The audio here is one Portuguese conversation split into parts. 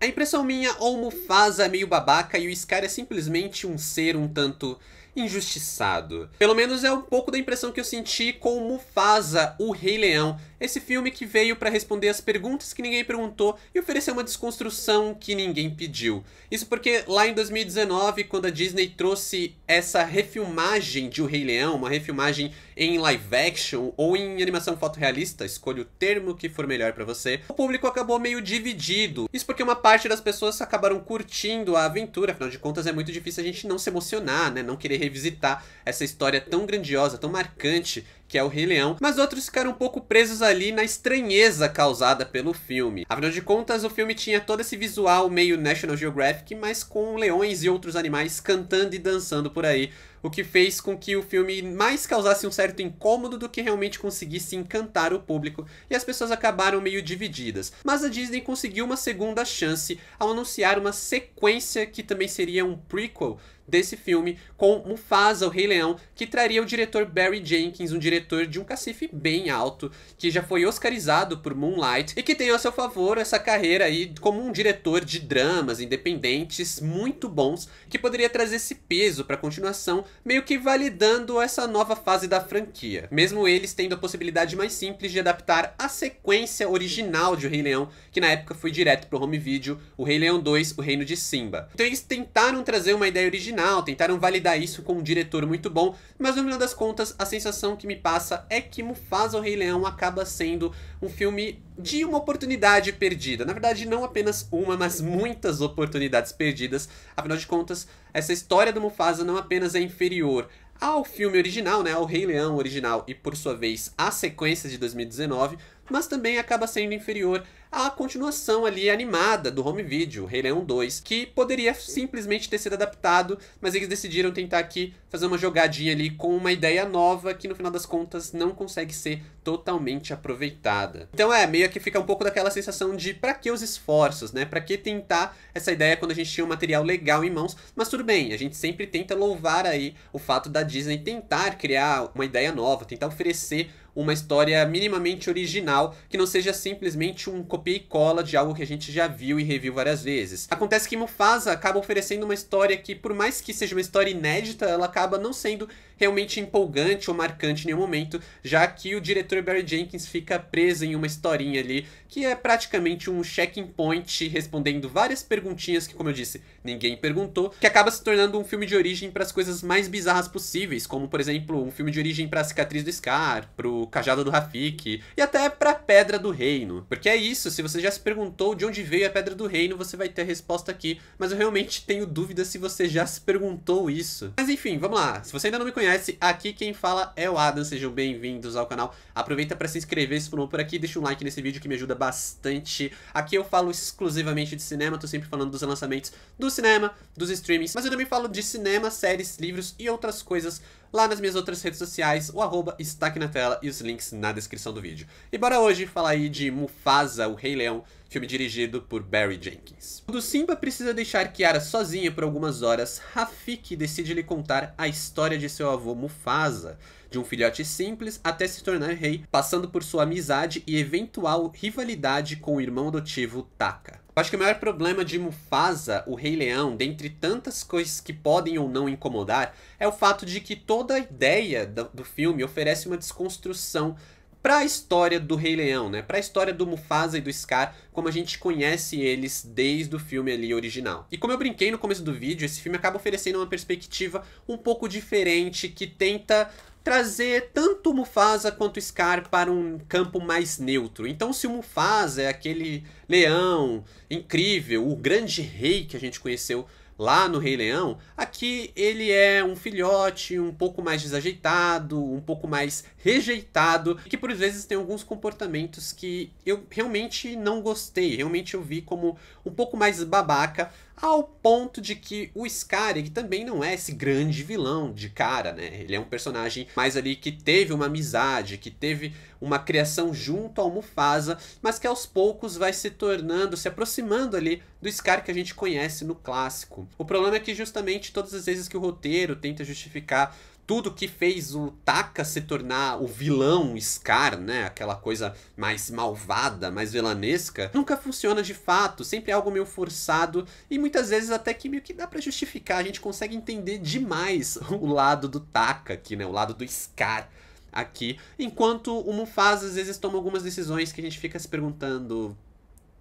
A impressão minha, ou Mufasa é meio babaca e o Scar é simplesmente um ser um tanto injustiçado. Pelo menos é um pouco da impressão que eu senti com Mufasa, o Rei Leão. Esse filme que veio para responder as perguntas que ninguém perguntou e oferecer uma desconstrução que ninguém pediu. Isso porque lá em 2019, quando a Disney trouxe essa refilmagem de O Rei Leão, uma refilmagem em live action ou em animação fotorrealista, escolha o termo que for melhor para você, o público acabou meio dividido. Isso porque uma parte das pessoas acabaram curtindo a aventura, afinal de contas é muito difícil a gente não se emocionar, né? Não querer revisitar essa história tão grandiosa, tão marcante que é o Rei Leão, mas outros ficaram um pouco presos ali na estranheza causada pelo filme. Afinal de contas, o filme tinha todo esse visual meio National Geographic, mas com leões e outros animais cantando e dançando por aí, o que fez com que o filme mais causasse um certo incômodo do que realmente conseguisse encantar o público, e as pessoas acabaram meio divididas. Mas a Disney conseguiu uma segunda chance ao anunciar uma sequência que também seria um prequel desse filme, com Mufasa, o Rei Leão, que traria o diretor Barry Jenkins, um diretor de um cacife bem alto, que já foi oscarizado por Moonlight, e que tem ao seu favor essa carreira aí como um diretor de dramas independentes muito bons, que poderia trazer esse peso para a continuação, meio que validando essa nova fase da franquia. Mesmo eles tendo a possibilidade mais simples de adaptar a sequência original de O Rei Leão, que na época foi direto pro home video, O Rei Leão 2, O Reino de Simba. Então eles tentaram trazer uma ideia original, tentaram validar isso com um diretor muito bom, mas no final das contas a sensação que me passa é que Mufasa, o Rei Leão acaba sendo um filme de uma oportunidade perdida. Na verdade, não apenas uma, mas muitas oportunidades perdidas. Afinal de contas, essa história do Mufasa não apenas é inferior ao filme original, né, ao Rei Leão original e por sua vez à sequência de 2019, mas também acaba sendo inferior à continuação ali animada do home video, Rei Leão 2, que poderia simplesmente ter sido adaptado, mas eles decidiram tentar aqui fazer uma jogadinha ali com uma ideia nova que no final das contas não consegue ser totalmente aproveitada. Então meio que fica um pouco daquela sensação de pra que os esforços, né? Pra que tentar essa ideia quando a gente tinha um material legal em mãos, mas tudo bem, a gente sempre tenta louvar aí o fato da Disney tentar criar uma ideia nova, tentar oferecer uma história minimamente original, que não seja simplesmente um copia e cola de algo que a gente já viu e reviu várias vezes. Acontece que Mufasa acaba oferecendo uma história que, por mais que seja uma história inédita, ela acaba não sendo realmente empolgante ou marcante em nenhum momento, já que o diretor Barry Jenkins fica preso em uma historinha ali, que é praticamente um checking point, respondendo várias perguntinhas que, como eu disse, ninguém perguntou, que acaba se tornando um filme de origem para as coisas mais bizarras possíveis, como, por exemplo, um filme de origem para a cicatriz do Scar, pro cajado do Rafiki, e até pra Pedra do Reino. Porque é isso, se você já se perguntou de onde veio a Pedra do Reino, você vai ter a resposta aqui, mas eu realmente tenho dúvida se você já se perguntou isso. Mas enfim, vamos lá. Se você ainda não me conhece, aqui quem fala é o Adam, sejam bem-vindos ao canal. Aproveita para se inscrever se for novo por aqui, deixa um like nesse vídeo que me ajuda bastante. Aqui eu falo exclusivamente de cinema, tô sempre falando dos lançamentos do cinema, dos streamings, mas eu também falo de cinema, séries, livros e outras coisas lá nas minhas outras redes sociais. O arroba está aqui na tela e os links na descrição do vídeo. E bora hoje falar aí de Mufasa, o Rei Leão, filme dirigido por Barry Jenkins. Quando Simba precisa deixar Kiara sozinha por algumas horas, Rafiki decide lhe contar a história de seu avô Mufasa, de um filhote simples até se tornar rei, passando por sua amizade e eventual rivalidade com o irmão adotivo Taka. Eu acho que o maior problema de Mufasa, o Rei Leão, dentre tantas coisas que podem ou não incomodar, é o fato de que toda a ideia do filme oferece uma desconstrução para a história do Rei Leão, né? Para a história do Mufasa e do Scar, como a gente conhece eles desde o filme ali original. E como eu brinquei no começo do vídeo, esse filme acaba oferecendo uma perspectiva um pouco diferente, que tenta trazer tanto o Mufasa quanto o Scar para um campo mais neutro. Então, se o Mufasa é aquele leão incrível, o grande rei que a gente conheceu lá no Rei Leão, aqui ele é um filhote um pouco mais desajeitado, um pouco mais rejeitado, e que por vezes tem alguns comportamentos que eu realmente não gostei, realmente eu vi como um pouco mais babaca, ao ponto de que o Scar, ele também não é esse grande vilão de cara, né? Ele é um personagem mais ali que teve uma amizade, que teve uma criação junto ao Mufasa, mas que aos poucos vai se tornando, se aproximando ali do Scar que a gente conhece no clássico. O problema é que justamente todas as vezes que o roteiro tenta justificar tudo que fez o Taka se tornar o vilão Scar, né, aquela coisa mais malvada, mais vilanesca, nunca funciona de fato, sempre é algo meio forçado e muitas vezes até que meio que dá pra justificar, a gente consegue entender demais o lado do Taka aqui, né, o lado do Scar aqui, enquanto o Mufasa às vezes toma algumas decisões que a gente fica se perguntando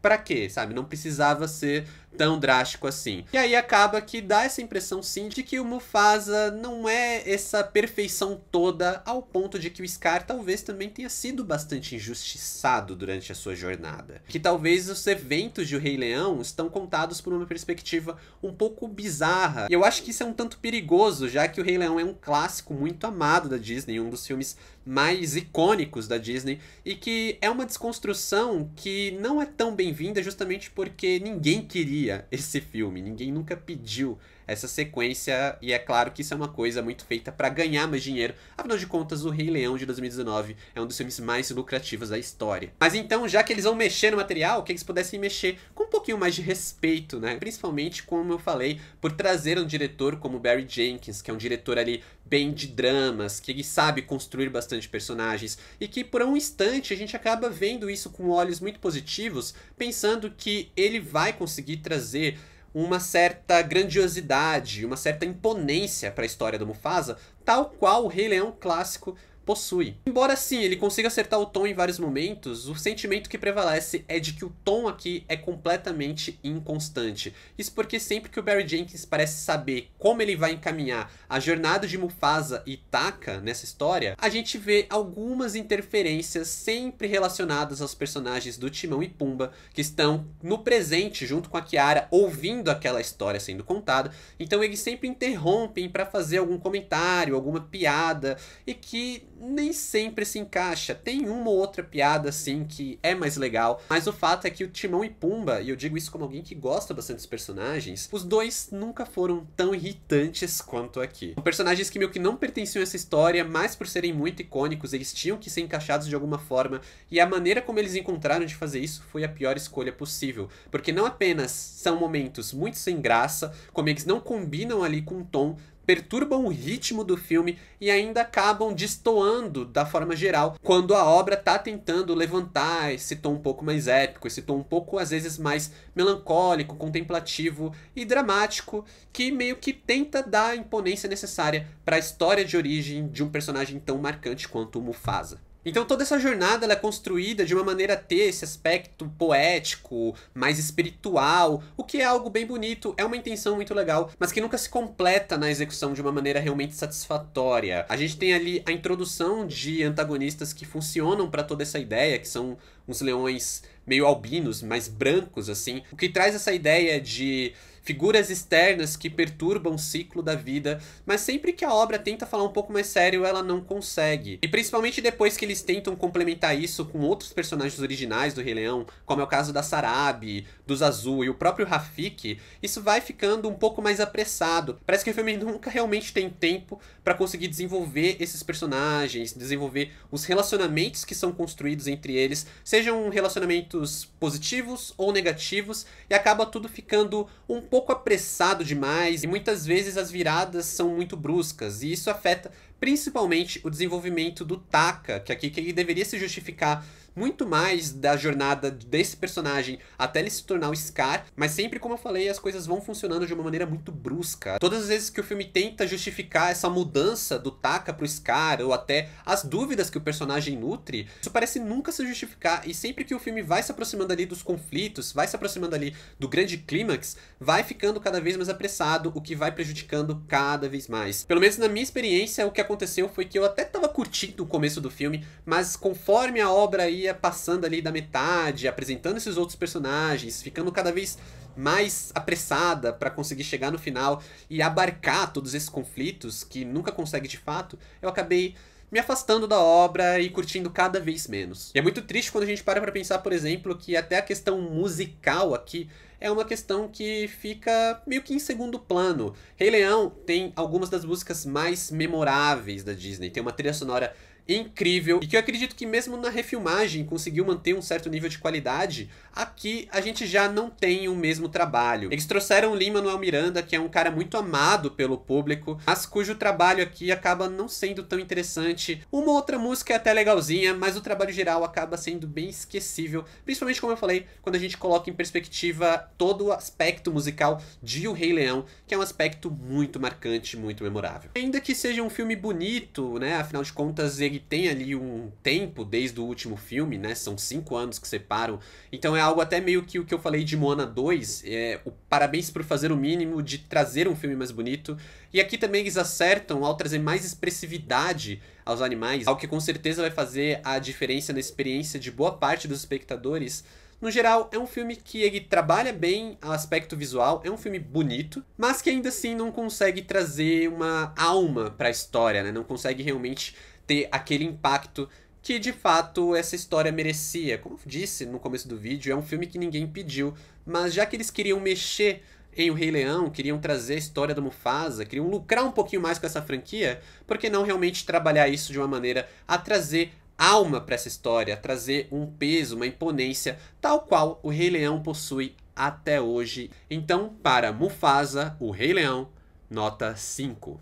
pra quê, sabe? Não precisava ser tão drástico assim. E aí acaba que dá essa impressão, sim, de que o Mufasa não é essa perfeição toda, ao ponto de que o Scar talvez também tenha sido bastante injustiçado durante a sua jornada. Que talvez os eventos de O Rei Leão estão contados por uma perspectiva um pouco bizarra. E eu acho que isso é um tanto perigoso, já que O Rei Leão é um clássico muito amado da Disney, um dos filmes mais icônicos da Disney, e que é uma desconstrução que não é tão bem-vinda justamente porque ninguém queria esse filme, ninguém nunca pediu essa sequência, e é claro que isso é uma coisa muito feita para ganhar mais dinheiro. Afinal de contas, O Rei Leão de 2019 é um dos filmes mais lucrativos da história. Mas então, já que eles vão mexer no material, que eles pudessem mexer com um pouquinho mais de respeito, né? Principalmente, como eu falei, por trazer um diretor como Barry Jenkins, que é um diretor ali bem de dramas, que ele sabe construir bastante personagens, e que por um instante a gente acaba vendo isso com olhos muito positivos, pensando que ele vai conseguir trazer uma certa grandiosidade, uma certa imponência para a história do Mufasa, tal qual o Rei Leão clássico possui. Embora sim, ele consiga acertar o tom em vários momentos, o sentimento que prevalece é de que o tom aqui é completamente inconstante. Isso porque sempre que o Barry Jenkins parece saber como ele vai encaminhar a jornada de Mufasa e Taka nessa história, a gente vê algumas interferências sempre relacionadas aos personagens do Timão e Pumba, que estão no presente junto com a Kiara, ouvindo aquela história sendo contada. Então eles sempre interrompem para fazer algum comentário, alguma piada, e que nem sempre se encaixa. Tem uma ou outra piada assim que é mais legal, mas o fato é que o Timão e Pumba, e eu digo isso como alguém que gosta bastante dos personagens, os dois nunca foram tão irritantes quanto aqui. São personagens que meio que não pertenciam a essa história, mas por serem muito icônicos, eles tinham que ser encaixados de alguma forma, e a maneira como eles encontraram de fazer isso foi a pior escolha possível, porque não apenas são momentos muito sem graça, como eles não combinam ali com o tom, perturbam o ritmo do filme e ainda acabam destoando da forma geral, quando a obra tá tentando levantar esse tom um pouco mais épico, esse tom um pouco às vezes mais melancólico, contemplativo e dramático, que meio que tenta dar a imponência necessária para a história de origem de um personagem tão marcante quanto o Mufasa. Então toda essa jornada ela é construída de uma maneira a ter esse aspecto poético, mais espiritual, o que é algo bem bonito, é uma intenção muito legal, mas que nunca se completa na execução de uma maneira realmente satisfatória. A gente tem ali a introdução de antagonistas que funcionam para toda essa ideia, que são uns leões meio albinos, mais brancos assim, o que traz essa ideia de figuras externas que perturbam o ciclo da vida, mas sempre que a obra tenta falar um pouco mais sério, ela não consegue. E principalmente depois que eles tentam complementar isso com outros personagens originais do Rei Leão, como é o caso da Sarabi, do Zazu e o próprio Rafiki, isso vai ficando um pouco mais apressado. Parece que o filme nunca realmente tem tempo para conseguir desenvolver esses personagens, desenvolver os relacionamentos que são construídos entre eles, sejam relacionamentos positivos ou negativos, e acaba tudo ficando um pouco apressado demais, e muitas vezes as viradas são muito bruscas, e isso afeta principalmente o desenvolvimento do Taka, que aqui que ele deveria se justificar muito mais da jornada desse personagem até ele se tornar o Scar, mas sempre, como eu falei, as coisas vão funcionando de uma maneira muito brusca. Todas as vezes que o filme tenta justificar essa mudança do Taka pro Scar, ou até as dúvidas que o personagem nutre, isso parece nunca se justificar, e sempre que o filme vai se aproximando ali dos conflitos, vai se aproximando ali do grande clímax, vai ficando cada vez mais apressado, o que vai prejudicando cada vez mais. Pelo menos na minha experiência, o que aconteceu foi que eu até tava curtindo o começo do filme, mas conforme a obra ia passando ali da metade, apresentando esses outros personagens, ficando cada vez mais apressada para conseguir chegar no final e abarcar todos esses conflitos que nunca consegue de fato, eu acabei me afastando da obra e curtindo cada vez menos. E é muito triste quando a gente para pra pensar, por exemplo, que até a questão musical aqui é uma questão que fica meio que em segundo plano. Rei Leão tem algumas das músicas mais memoráveis da Disney, tem uma trilha sonora incrível e que eu acredito que mesmo na refilmagem conseguiu manter um certo nível de qualidade. Aqui a gente já não tem o mesmo trabalho. Eles trouxeram o Lin-Manuel Miranda, que é um cara muito amado pelo público, mas cujo trabalho aqui acaba não sendo tão interessante. Uma outra música é até legalzinha, mas o trabalho geral acaba sendo bem esquecível, principalmente, como eu falei, quando a gente coloca em perspectiva todo o aspecto musical de O Rei Leão, que é um aspecto muito marcante, muito memorável. Ainda que seja um filme bonito, né, afinal de contas ele tem ali um tempo desde o último filme, né, são 5 anos que separam, então é algo até meio que o que eu falei de Moana 2, o parabéns por fazer o mínimo de trazer um filme mais bonito, e aqui também eles acertam ao trazer mais expressividade aos animais, algo que com certeza vai fazer a diferença na experiência de boa parte dos espectadores. No geral, é um filme que ele trabalha bem o aspecto visual, é um filme bonito, mas que ainda assim não consegue trazer uma alma para a história, né? Não consegue realmente ter aquele impacto que de fato essa história merecia. Como eu disse no começo do vídeo, é um filme que ninguém pediu, mas já que eles queriam mexer em O Rei Leão, queriam trazer a história do Mufasa, queriam lucrar um pouquinho mais com essa franquia, por que não realmente trabalhar isso de uma maneira a trazer alma para essa história, a trazer um peso, uma imponência, tal qual O Rei Leão possui até hoje. Então, para Mufasa, O Rei Leão, nota 5.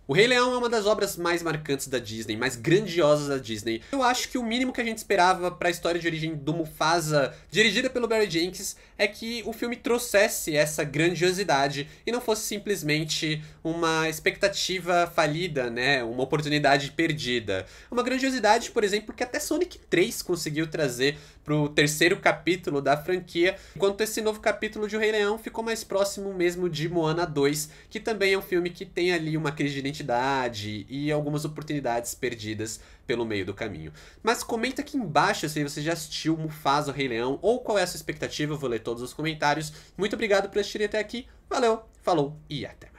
O Rei Leão é uma das obras mais marcantes da Disney, mais grandiosas da Disney. Eu acho que o mínimo que a gente esperava para a história de origem do Mufasa, dirigida pelo Barry Jenkins, é que o filme trouxesse essa grandiosidade e não fosse simplesmente uma expectativa falida, né? Uma oportunidade perdida. Uma grandiosidade, por exemplo, que até Sonic 3 conseguiu trazer pro terceiro capítulo da franquia, enquanto esse novo capítulo de O Rei Leão ficou mais próximo mesmo de Moana 2, que também é um filme que tem ali uma crise de identidade e algumas oportunidades perdidas pelo meio do caminho. Mas comenta aqui embaixo se você já assistiu Mufasa, O Rei Leão, ou qual é a sua expectativa, eu vou ler todos os comentários. Muito obrigado por assistir até aqui, valeu, falou e até!